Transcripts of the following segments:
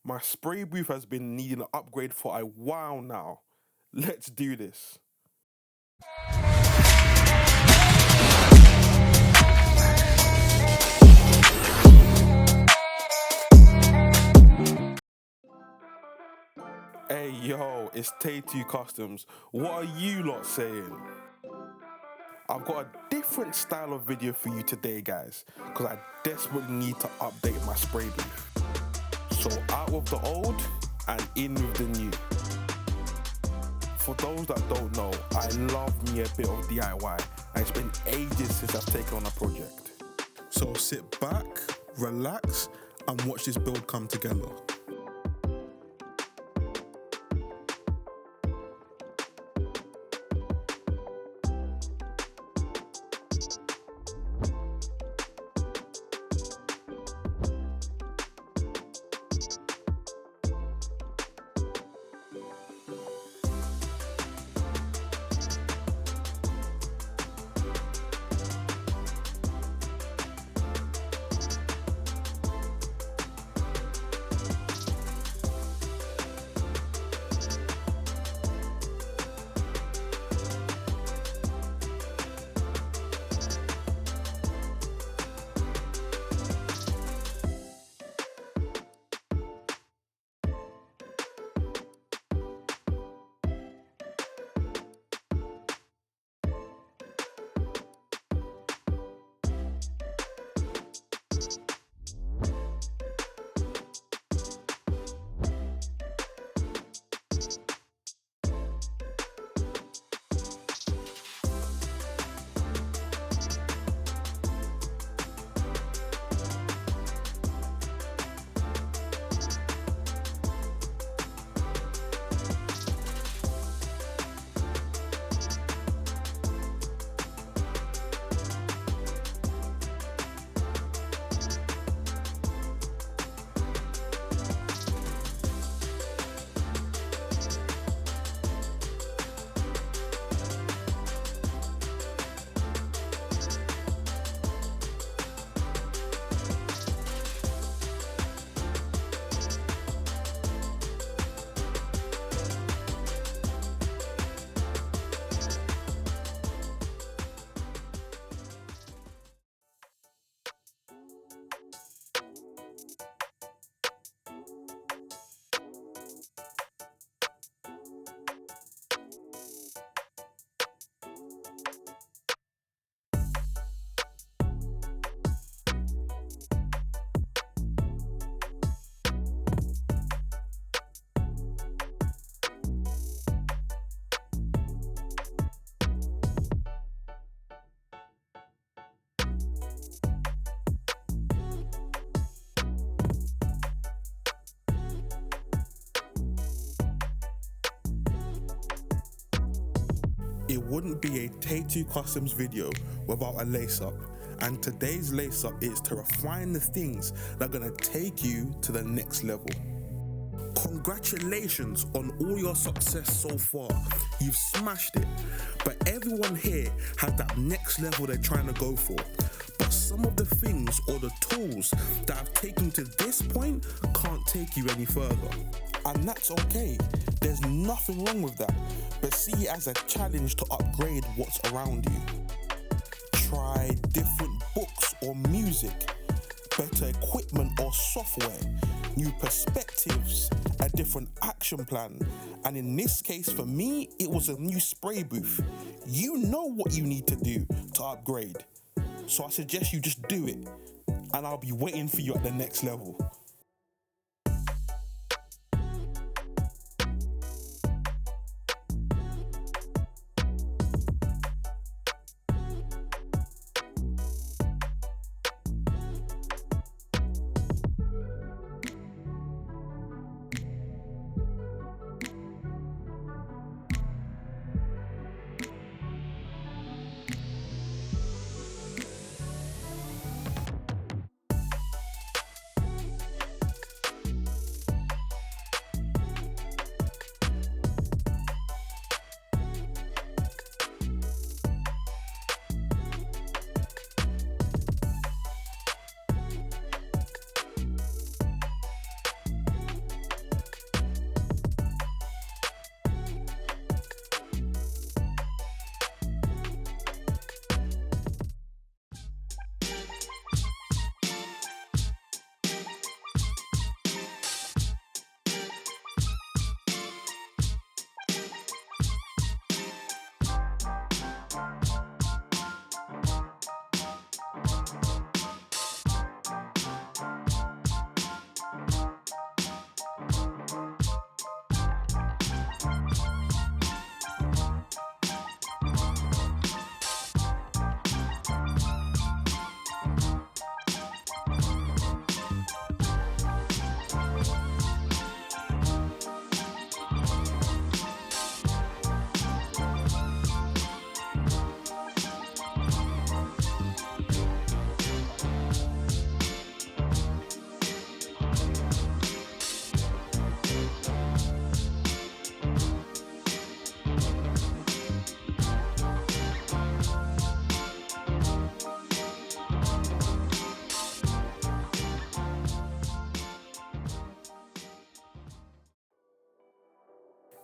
My spray booth has been needing an upgrade for a while now. Let's do this. Hey yo, it's Tay2 Customs. What are you lot saying? I've got a different style of video for you today, guys, because I desperately need to update my spray booth. So out with the old and in with the new. For those that don't know, I love me a bit of DIY, and it's been ages since I've taken on a project. So sit back, relax, and watch this build come together. It wouldn't be a Tay2 Customs video without a lace up, and today's lace up is to refine the things that are going to take you to the next level. Congratulations on all your success so far. You've smashed it, but everyone here has that next level they're trying to go for. But some of the things or the tools that have taken you to this point can't take you any further. And that's okay. There's nothing wrong with that, but see it as a challenge to upgrade what's around you. Try different books or music, better equipment or software, new perspectives, a different action plan. And in this case for me, it was a new spray booth. You know what you need to do to upgrade. So I suggest you just do it, and I'll be waiting for you at the next level.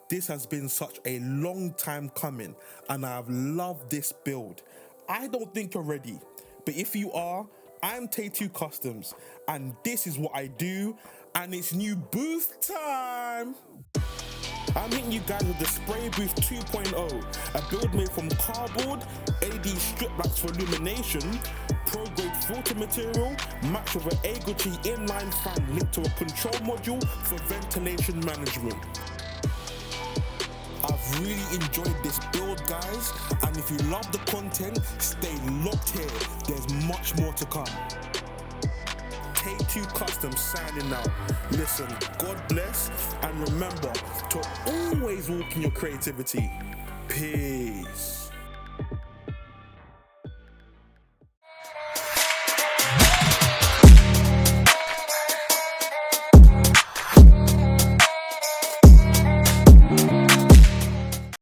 This has been such a long time coming and I've loved this build. I don't think you're ready, but if you are, I'm Tay2 Customs and this is what I do, and it's new booth time! I'm hitting you guys with the Spray Booth 2.0, a build made from cardboard, LED strip lights for illumination, pro-grade filter material, matched with an A-G inline fan linked to a control module for ventilation management. I've really enjoyed this build, guys, and if you love the content, stay locked here. There's much more to come. Tay2 Customs signing out. Listen, God bless, and remember to always walk in your creativity. Peace.